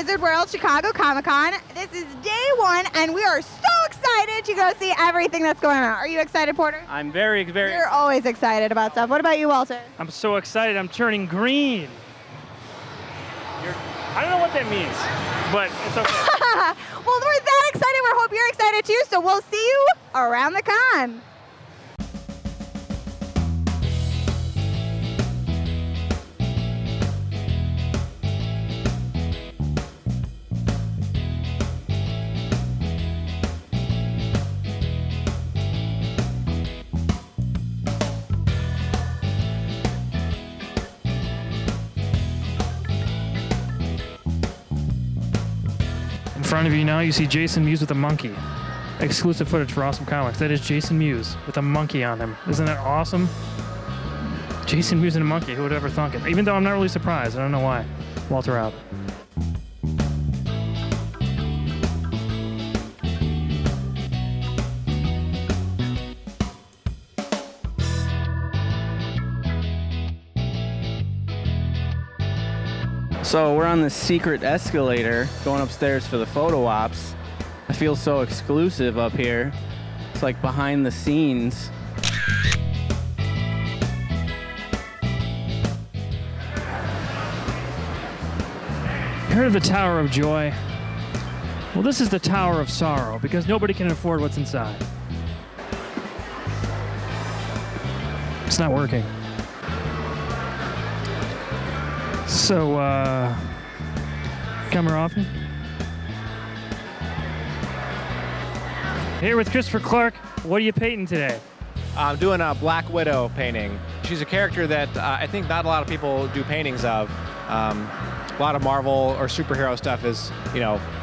Wizard World Chicago Comic-Con. This is day one, and we are so excited to go see everything that's going on. Are you excited, Porter? I'm very, very... You're always excited about stuff. What about you, Walter? I'm so excited. I'm turning green. I don't know what that means, but it's okay. Well, we're that excited. We hope you're excited, too, so we'll see you around the con. In front of you now, you see Jason Mewes with a monkey. Exclusive footage for Awesome Comics. That is Jason Mewes with a monkey on him. Isn't that awesome? Jason Mewes and a monkey. Who would ever thunk it? Even though I'm not really surprised. I don't know why. Walter out. So we're on this secret escalator going upstairs for the photo ops. I feel so exclusive up here. It's like behind the scenes. Heard of the Tower of Joy? Well, this is the Tower of Sorrow because nobody can afford what's inside. It's not working. So, come here often? Here with Christopher Clark. What are you painting today? I'm doing a Black Widow painting. She's a character that I think not a lot of people do paintings of. A lot of Marvel or superhero stuff is,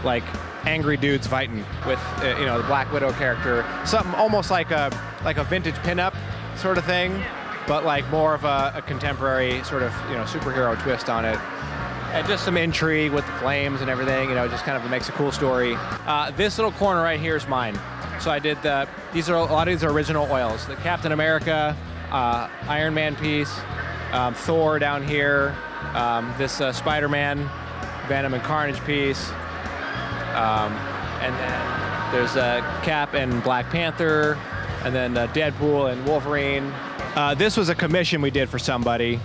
like angry dudes fighting with, the Black Widow character. Something almost like a vintage pinup sort of thing, but like more of a contemporary sort of, superhero twist on it. And just some intrigue with the flames and everything, just kind of makes a cool story. This little corner right here is mine. So I did a lot of these are original oils. The Captain America, Iron Man piece, Thor down here, this Spider-Man, Venom and Carnage piece, and then there's Cap and Black Panther, and then Deadpool and Wolverine. This was a commission we did for somebody.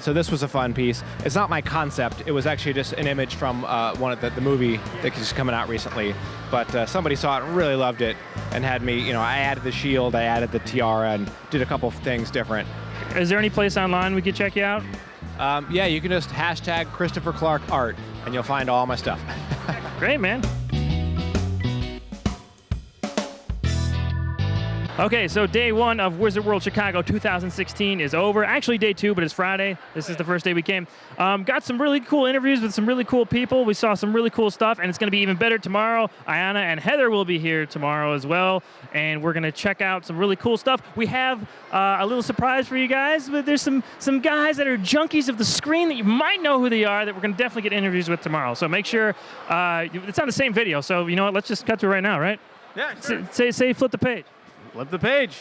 So this was a fun piece. It's not my concept. It was actually just an image from one of the movie that's just coming out recently. But somebody saw it and really loved it and had me, I added the shield, I added the tiara, and did a couple of things different. Is there any place online we could check you out? Yeah, you can just hashtag Christopher Clark Art, and you'll find all my stuff. Great, man. Okay, so day one of Wizard World Chicago 2016 is over. Actually, day two, but it's Friday. This is the first day we came. Got some really cool interviews with some really cool people. We saw some really cool stuff, and it's going to be even better tomorrow. Ayana and Heather will be here tomorrow as well, and we're going to check out some really cool stuff. We have a little surprise for you guys, but there's some guys that are junkies of the screen that you might know who they are that we're going to definitely get interviews with tomorrow. So make sure it's on the same video. So you know what? Let's just cut to it right now, right? Yeah, sure. Say flip the page. Flip the page.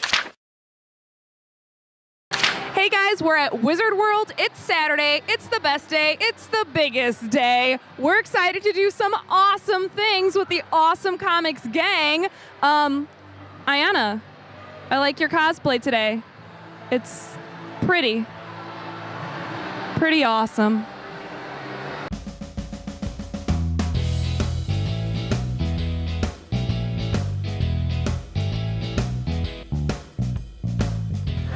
Hey guys, we're at Wizard World. It's Saturday. It's the best day. It's the biggest day. We're excited to do some awesome things with the Awesome Comics gang. Ayana, I like your cosplay today. It's pretty awesome.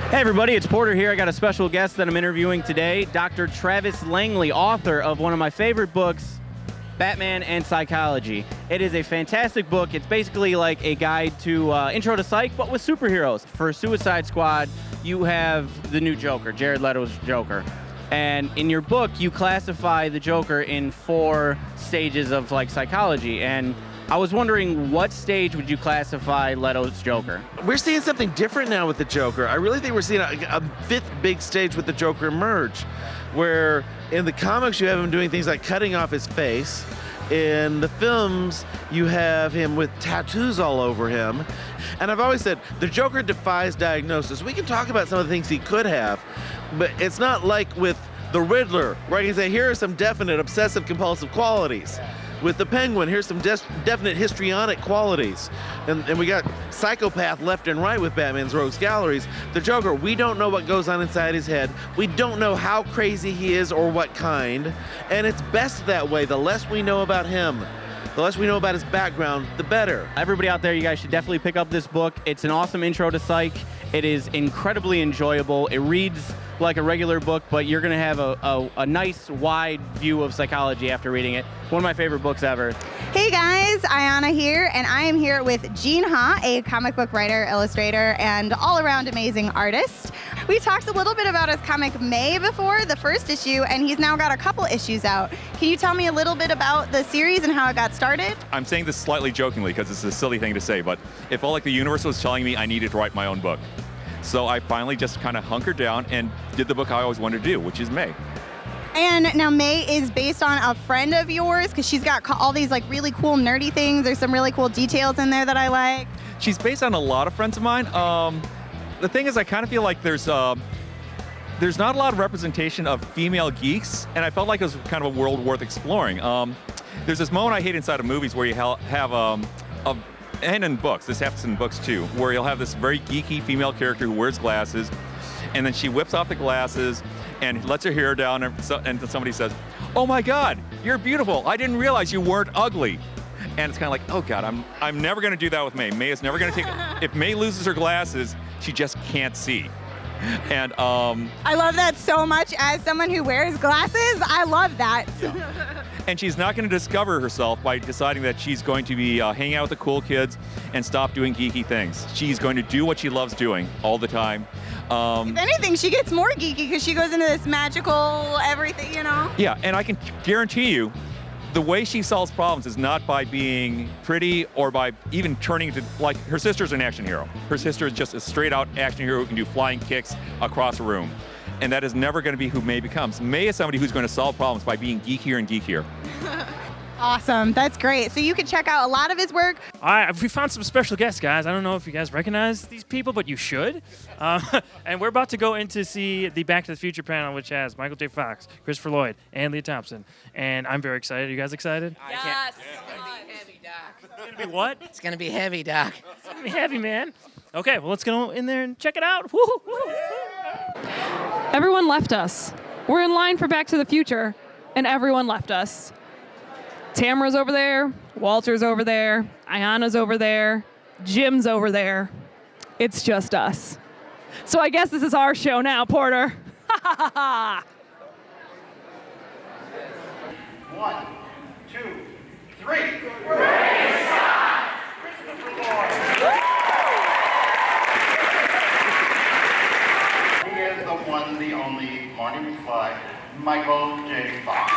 Hey everybody, it's Porter here. I got a special guest that I'm interviewing today, Dr. Travis Langley, author of one of my favorite books, Batman and Psychology. It is a fantastic book. It's basically like a guide to Intro to Psych, but with superheroes. For Suicide Squad, you have the new Joker, Jared Leto's Joker. And in your book, you classify the Joker in 4 stages of like psychology. And I was wondering, what stage would you classify Leto's Joker? We're seeing something different now with the Joker. I really think we're seeing a 5th big stage with the Joker emerge, where in the comics you have him doing things like cutting off his face. In the films, you have him with tattoos all over him. And I've always said, the Joker defies diagnosis. We can talk about some of the things he could have, but it's not like with the Riddler, where I can say, here are some definite obsessive-compulsive qualities. With the Penguin, here's some definite histrionic qualities. And we got psychopath left and right with Batman's Rogues Galleries. The Joker, we don't know what goes on inside his head. We don't know how crazy he is or what kind. And it's best that way. The less we know about him, the less we know about his background, the better. Everybody out there, you guys should definitely pick up this book. It's an awesome intro to Psych. It is incredibly enjoyable. It reads like a regular book, but you're going to have a nice, wide view of psychology after reading it. One of my favorite books ever. Hey guys, Ayana here, and I am here with Gene Ha, a comic book writer, illustrator, and all-around amazing artist. We talked a little bit about his comic May before, the first issue, and he's now got a couple issues out. Can you tell me a little bit about the series and how it got started? I'm saying this slightly jokingly because it's a silly thing to say, but it felt like the universe was telling me I needed to write my own book. So I finally just kind of hunkered down and did the book I always wanted to do, which is May. And now May is based on a friend of yours because she's got all these like really cool nerdy things. There's some really cool details in there that I like. She's based on a lot of friends of mine. The thing is, I kind of feel like there's not a lot of representation of female geeks, and I felt like it was kind of a world worth exploring. There's this moment I hate inside of movies where you have and in books, this happens in books too, where you'll have this very geeky female character who wears glasses, and then she whips off the glasses and lets her hair down, and somebody says, "Oh my God, you're beautiful. I didn't realize you weren't ugly." And it's kind of like, oh God, I'm never going to do that with May. May is never going to take. If May loses her glasses, she just can't see. And I love that so much. As someone who wears glasses, I love that. Yeah. And she's not going to discover herself by deciding that she's going to be hanging out with the cool kids and stop doing geeky things. She's going to do what she loves doing all the time. If anything, she gets more geeky because she goes into this magical everything, you know? Yeah, and I can guarantee you, the way she solves problems is not by being pretty or by even turning to, like, her sister's an action hero. Her sister is just a straight out action hero who can do flying kicks across a room. And that is never going to be who May becomes. May is somebody who's going to solve problems by being geekier and geekier. Awesome. That's great. So you can check out a lot of his work. All right, we found some special guests, guys. I don't know if you guys recognize these people, but you should. And we're about to go in to see the Back to the Future panel, which has Michael J. Fox, Christopher Lloyd, and Leah Thompson. And I'm very excited. Are you guys excited? Yes. It's gonna be heavy, Doc. It's going to be what? It's gonna be heavy, Doc. It's going to be heavy, man. Okay, well, let's go in there and check it out. Woo, woo. Everyone left us. We're in line for Back to the Future, and everyone left us. Tamara's over there, Walter's over there, Ayana's over there, Jim's over there. It's just us. So I guess this is our show now, Porter. Ha ha ha ha. 1, 2, 3. Race time! Christopher Lloyd. He is the one, the only Marty McFly, Michael J. Fox.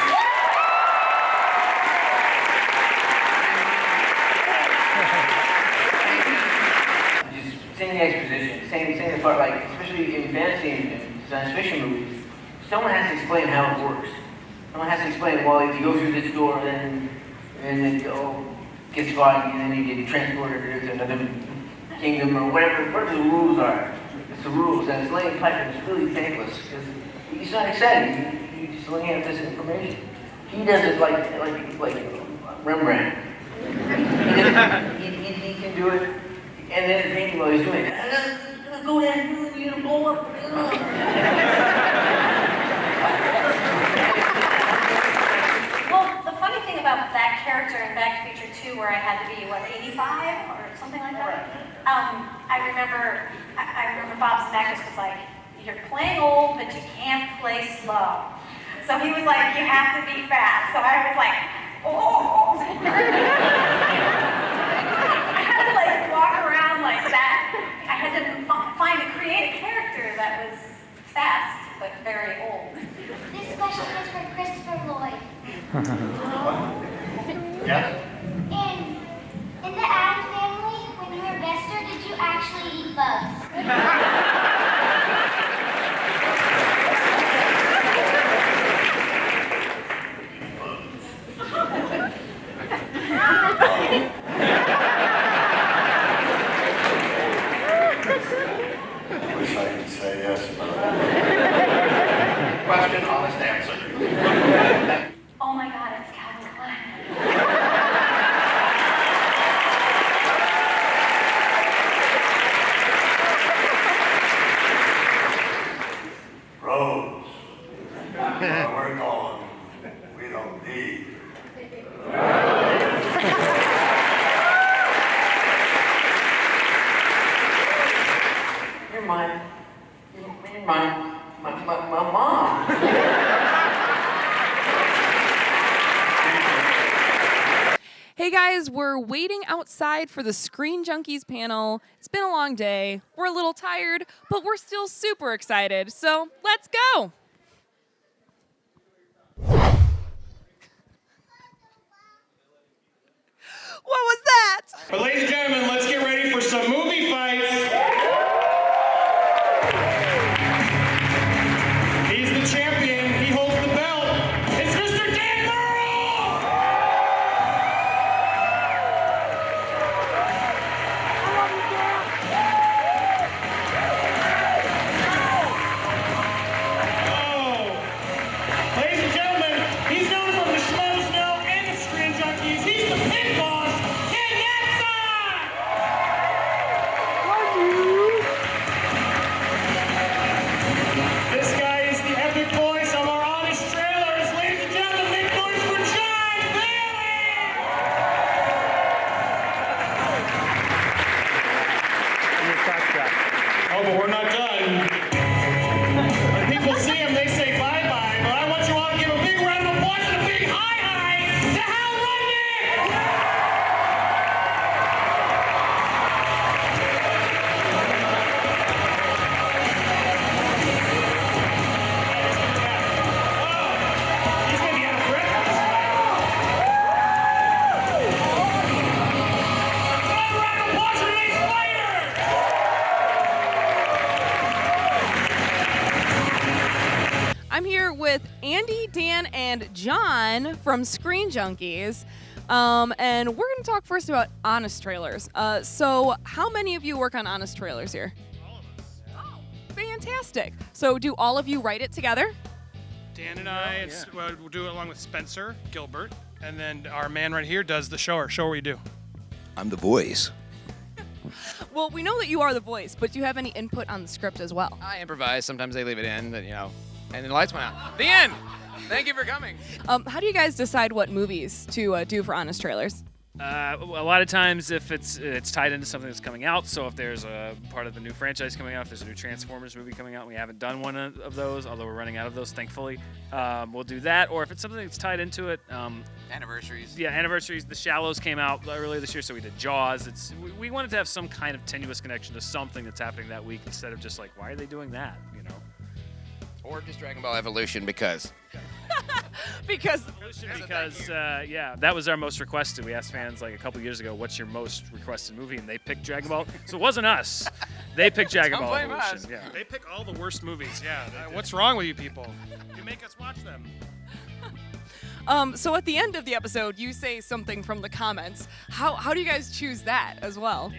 Saying the exposition, saying the part, like, especially in fantasy and science fiction movies, someone has to explain how it works. Someone has to explain, well, if you go through this door, then it gets foggy, and then you get transported to another kingdom, or whatever the rules are. It's the rules, and it's laying pipe, and it's really thankless, because it's not exciting. You're just looking at this information. He does it like Rembrandt. He can do it. And then the painting while he's doing it, I'm gonna go down here and you're gonna blow up. Well, the funny thing about that character in Back to the Future 2, where I had to be, 85 or something like that? I remember Bob Zemeckis was like, you're playing old, but you can't play slow. So he was like, you have to be fast. So I was like, oh. Walk around like that. I had to create a character that was fast but very old. This special is for Christopher Lloyd. Yes? In the Adams family, when you were Bester, did you actually eat bugs? I wish I could say yes, but... Question on the stand. Hey guys, we're waiting outside for the Screen Junkies panel. It's been a long day. We're a little tired, but we're still super excited. So let's go. What was that? But ladies and gentlemen, let's get ready for some movie fights. He's the champion. He holds the belt. It's Mr. Dan Merle! Oh. Ladies and gentlemen, he's known from the Schmoes Know and the Screen Junkies. He's the pit boss. This guy is the epic voice of our honest trailers. Ladies and gentlemen, make noise for John Bailey! Oh, but we're not done. When people see him, they say bye-bye, but I want you all to give a big round of applause and a big hi-hi to Hal Rudnick! He's gonna be out of breath. Another round of applause for today's fighter! I'm here with Andy, Dan, and John from Screen Junkies. And we're going to talk first about Honest Trailers. So how many of you work on Honest Trailers here? All of us. Oh, fantastic. So do all of you write it together? Dan and I, we'll do it along with Spencer Gilbert, and then our man right here does the show. Show what we do. I'm the voice. Well, we know that you are the voice, but do you have any input on the script as well? I improvise. Sometimes they leave it in, but, and then the lights went out. The end! Thank you for coming. How do you guys decide what movies to do for Honest Trailers? A lot of times if it's tied into something that's coming out, so if there's a part of the new franchise coming out, if there's a new Transformers movie coming out, we haven't done one of those, although we're running out of those, thankfully, we'll do that. Or if it's something that's tied into it. Anniversaries. Yeah, anniversaries. The Shallows came out earlier this year, so we did Jaws. We wanted to have some kind of tenuous connection to something that's happening that week instead of just like, why are they doing that, Or just Dragon Ball Evolution because. Because that was our most requested. We asked fans like a couple years ago, what's your most requested movie? And they picked Dragon Ball. So it wasn't us. They picked Dragon Ball Evolution. Yeah. They pick all the worst movies. Yeah. What's wrong with you people? You make us watch them. So at the end of the episode, you say something from the comments. How do you guys choose that as well?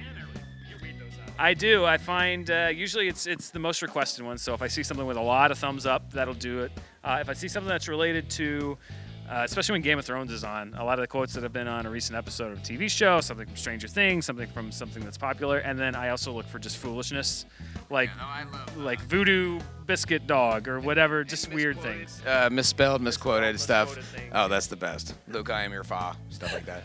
I do. I find usually it's the most requested one. So if I see something with a lot of thumbs up, that'll do it. If I see something that's related to, especially when Game of Thrones is on, a lot of the quotes that have been on a recent episode of a TV show, something from Stranger Things, something from something that's popular, and then I also look for just foolishness, like Voodoo Biscuit Dog or whatever, just weird things. Misspelled, misquoted stuff. Oh, that's the best. Luke, I am your fa. Stuff like that.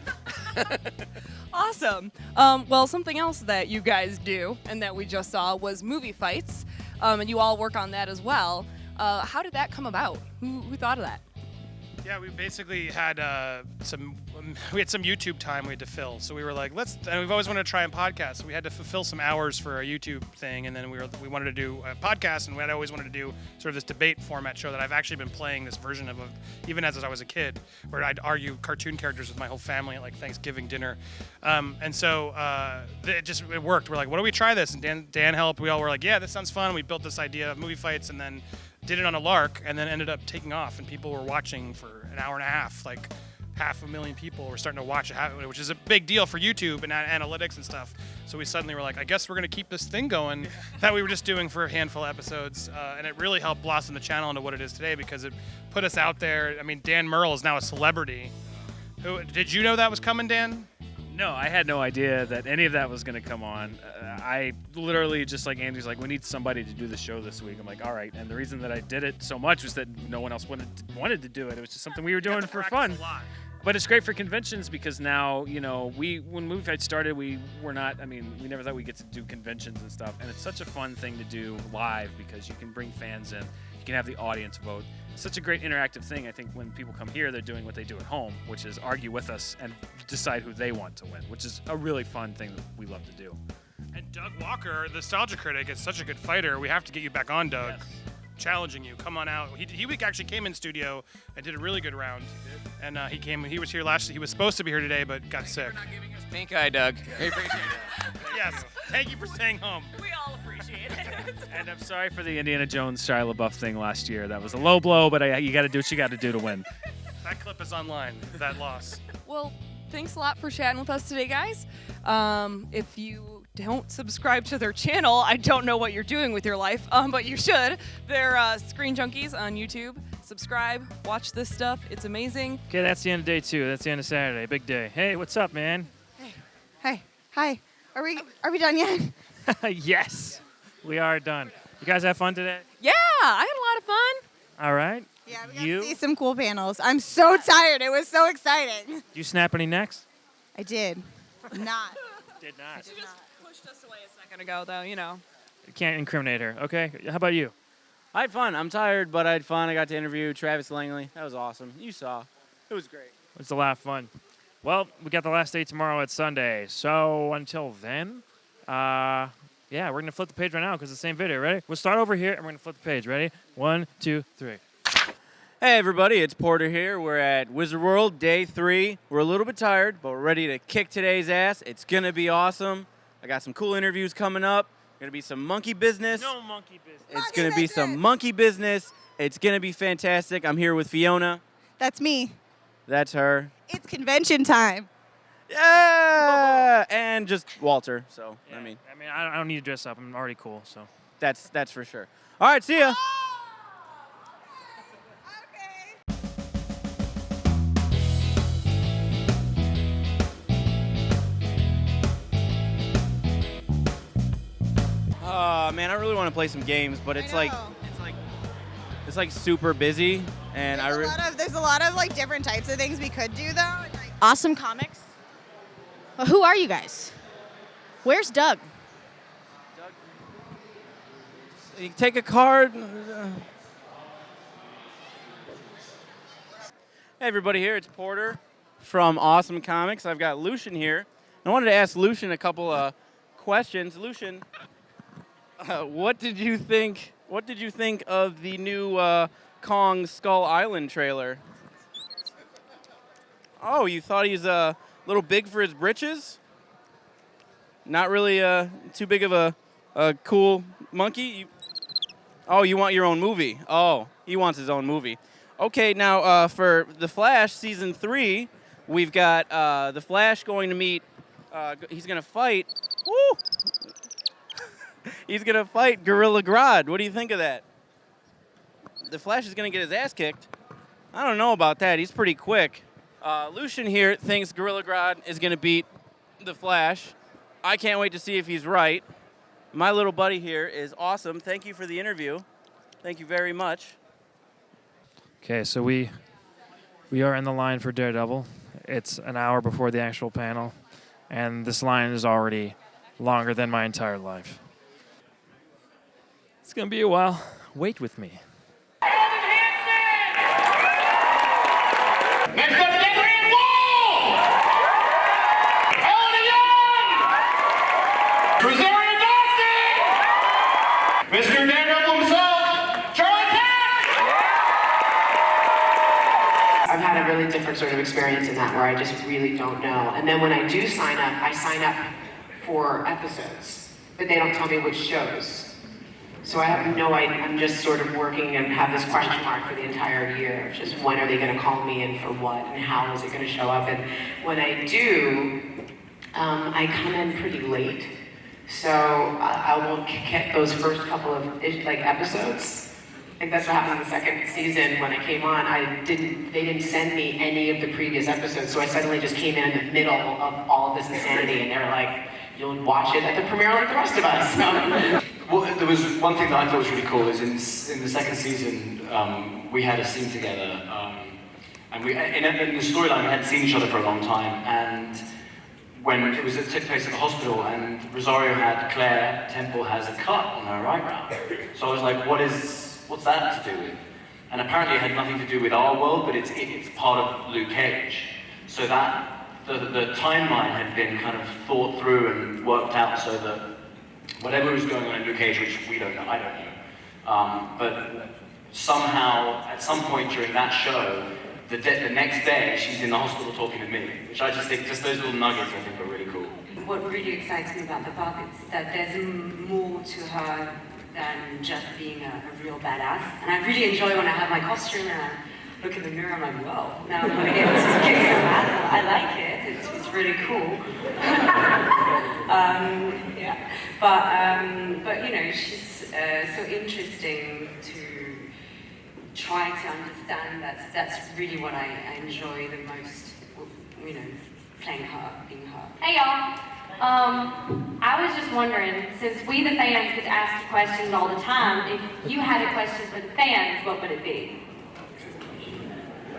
Awesome. Well, something else that you guys do and that we just saw was movie fights, and you all work on that as well. How did that come about? Who thought of that? Yeah, we basically had some YouTube time we had to fill. So we were like, and we've always wanted to try and podcast. So we had to fulfill some hours for our YouTube thing, and then we wanted to do a podcast, and we had always wanted to do sort of this debate format show that I've actually been playing this version of even as I was a kid, where I'd argue cartoon characters with my whole family at like Thanksgiving dinner, and so it worked. We're like, why don't we try this? And Dan helped. We all were like, yeah, this sounds fun. We built this idea of movie fights, and then did it on a lark, and then ended up taking off, and people were watching for an hour and a half. Like 500,000 people were starting to watch it, which is a big deal for YouTube and analytics and stuff. So we suddenly were like, I guess we're going to keep this thing going that we were just doing for a handful of episodes, and it really helped blossom the channel into what it is today because it put us out there. I mean, Dan Merle is now a celebrity. Did you know that was coming, Dan? No, I had no idea that any of that was going to come on. I literally just like Andy's like, we need somebody to do the show this week. I'm like, all right. And the reason that I did it so much was that no one else wanted to do it. It was just something we were doing for fun. But it's great for conventions because now, when Movie Fight started, we never thought we'd get to do conventions and stuff. And it's such a fun thing to do live because you can bring fans in. You can have the audience vote. It's such a great interactive thing. I think when people come here, they're doing what they do at home, which is argue with us and decide who they want to win, which is a really fun thing that we love to do. And Doug Walker, the Nostalgia Critic, is such a good fighter. We have to get you back on, Doug. Yes. Challenging you. Come on out. He actually came in studio and did a really good round. And he was here last. He was supposed to be here today, but got sick. You're not giving us pink eye, Doug. We appreciate it. Yes. Thank you for staying home. We all appreciate it. And I'm sorry for the Indiana Jones Shia LaBeouf thing last year. That was a low blow, but you got to do what you got to do to win. That clip is online. That loss. Well, thanks a lot for chatting with us today, guys. If you don't subscribe to their channel, I don't know what you're doing with your life, but you should. They're Screen Junkies on YouTube. Subscribe, watch this stuff. It's amazing. Okay, that's the end of day 2. That's the end of Saturday. Big day. Hey, what's up, man? Hey, hi. Are we done yet? Yes, we are done. You guys have fun today? Yeah, I had a lot of fun. All right. Yeah, we got to see some cool panels. I'm so tired. It was so exciting. Did you snap any necks? I did. Not. Did not. She just pushed us away a second ago, though, you know. You can't incriminate her. Okay. How about you? I had fun. I'm tired, but I had fun. I got to interview Travis Langley. That was awesome. You saw. It was great. It was a lot of fun. Well, we got the last day tomorrow at Sunday. So until then, yeah, we're going to flip the page right now because it's the same video. Ready? We'll start over here and we're going to flip the page. Ready? 1, 2, 3. Hey, everybody. It's Porter here. We're at Wizard World, day 3. We're a little bit tired, but we're ready to kick today's ass. It's going to be awesome. I got some cool interviews coming up. Going to be some monkey business. No monkey business. It's going to be some monkey business. It's going to be fantastic. I'm here with Fiona. That's me. That's her. It's convention time. Yeah! And just Walter. So, Yeah, I mean, I don't need to dress up. I'm already cool. So that's for sure. All right, see ya. Man, I really want to play some games, but it's like super busy, and There's a lot of like different types of things we could do though. Awesome comics. Well, who are you guys? Where's Doug? You take a card. Hey, everybody here. It's Porter from Awesome Comics. I've got Lucian here. I wanted to ask Lucian a couple of questions. Lucian, what did you think? What did you think of the new Kong Skull Island trailer? Oh, you thought he's a little big for his britches? Not really too big of a cool monkey? Oh, you want your own movie? Oh, he wants his own movie. Okay, now for The Flash Season 3, we've got The Flash going to meet, he's going to fight, woo! He's going to fight Gorilla Grodd. What do you think of that? The Flash is going to get his ass kicked. I don't know about that. He's pretty quick. Lucian here thinks Gorilla Grodd is going to beat The Flash. I can't wait to see if he's right. My little buddy here is awesome. Thank you for the interview. Thank you very much. okay, so we are in the line for Daredevil. It's an hour before the actual panel, and this line is already longer than my entire life. It's gonna be a while. Wait with me. Mr. Daredevil himself, Charlie Cox! I've had a really different sort of experience in that where I just really don't know. And then when I do sign up, I sign up for episodes, but they don't tell me which shows. So I have no idea. I'm just sort of working and have this question mark for the entire year of just when are they going to call me in for what and how is it going to show up. And when I do, I come in pretty late. So I will get those first couple of episodes. I think that's what happened in the second season when I came on. They didn't send me any of the previous episodes, so I suddenly just came in the middle of all of this insanity, and they were like, "You'll watch it at the premiere like the rest of us." So. Well, there was one thing that I thought was really cool is in the second season we had a scene together, and in the storyline we hadn't seen each other for a long time, and when it took place at the hospital, and Rosario had Claire Temple has a cut on her eyebrow, so I was like, what is what's that to do with? And apparently it had nothing to do with our world, but it's part of Luke Cage. So that the timeline had been kind of thought through and worked out so that whatever was going on in Luke Cage, which we don't know, I don't know, but somehow at some point during that show, the next day she's in the hospital talking to me, which I just think, just those little nuggets I think are really cool. What really excites me about the book is that there's more to her than just being a real badass. And I really enjoy when I have my costume and I look in the mirror, I'm like, whoa, now I'm gonna get some ass. I like it, it's really cool. Yeah. But you know, she's so interesting to try to understand. That's really what I enjoy the most, you know, playing her, being her. Hey y'all. I was just wondering, since we the fans get to ask you questions all the time, if you had a question for the fans, what would it be?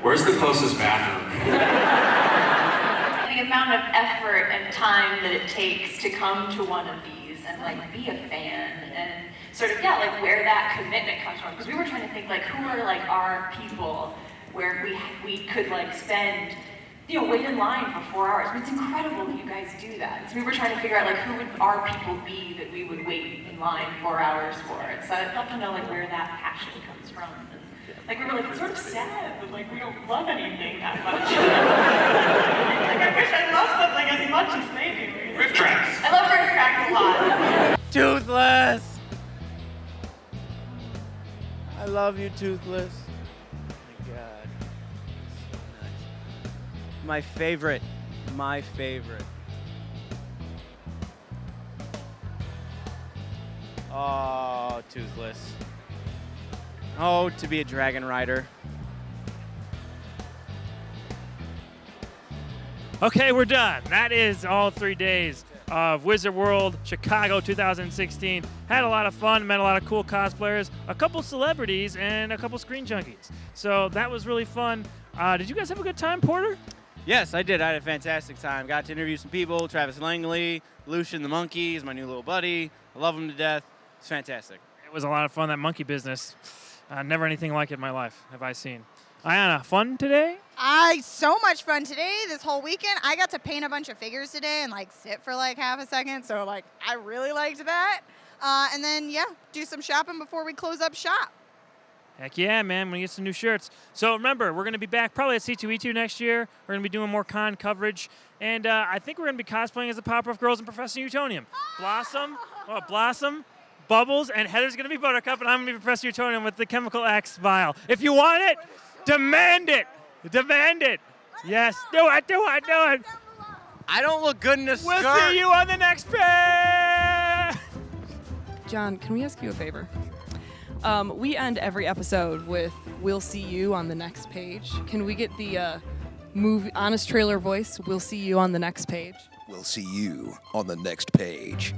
Where's the closest bathroom? The amount of effort and time that it takes to come to one of these and like be a fan and sort of, yeah, like where that commitment comes from. Because we were trying to think like who are like our people where we could like spend, you know, wait in line for 4 hours. I mean, it's incredible that you guys do that. So we were trying to figure out like who would our people be that we would wait in line 4 hours for. And so I'd love to know like where that passion comes from. And, like we were like, it's sort of sad that like we don't love anything that much. Like I wish I loved something as much as they do. Riff Tracks. I love Riff Tracks a lot. Toothless! I love you, Toothless. Oh my God. So nice. My favorite. My favorite. Oh, Toothless. Oh, to be a dragon rider. Okay, we're done. That is all 3 days of Wizard World Chicago 2016. Had a lot of fun, met a lot of cool cosplayers, a couple celebrities, and a couple screen junkies. So that was really fun. Did you guys have a good time, Porter? Yes, I did. I had a fantastic time. Got to interview some people. Travis Langley, Lucian the monkey is my new little buddy. I love him to death. It's fantastic. It was a lot of fun, that monkey business. Never anything like it in my life have I seen. Ayana, fun today? So much fun today, this whole weekend. I got to paint a bunch of figures today and like sit for like half a second. So like, I really liked that. And then, yeah, do some shopping before we close up shop. Heck yeah, man. We're going to get some new shirts. So remember, we're going to be back probably at C2E2 next year. We're going to be doing more con coverage. And I think we're going to be cosplaying as the Powerpuff Girls and Professor Utonium. Blossom, Bubbles, and Heather's going to be Buttercup, and I'm going to be Professor Utonium with the Chemical X vial. If you want it, demand it. Demand it. Yes, do it. I don't look good in a skirt. We'll see you on the next page. John, can we ask you a favor? We end every episode with "We'll see you on the next page." Can we get the movie honest trailer voice? We'll see you on the next page. We'll see you on the next page.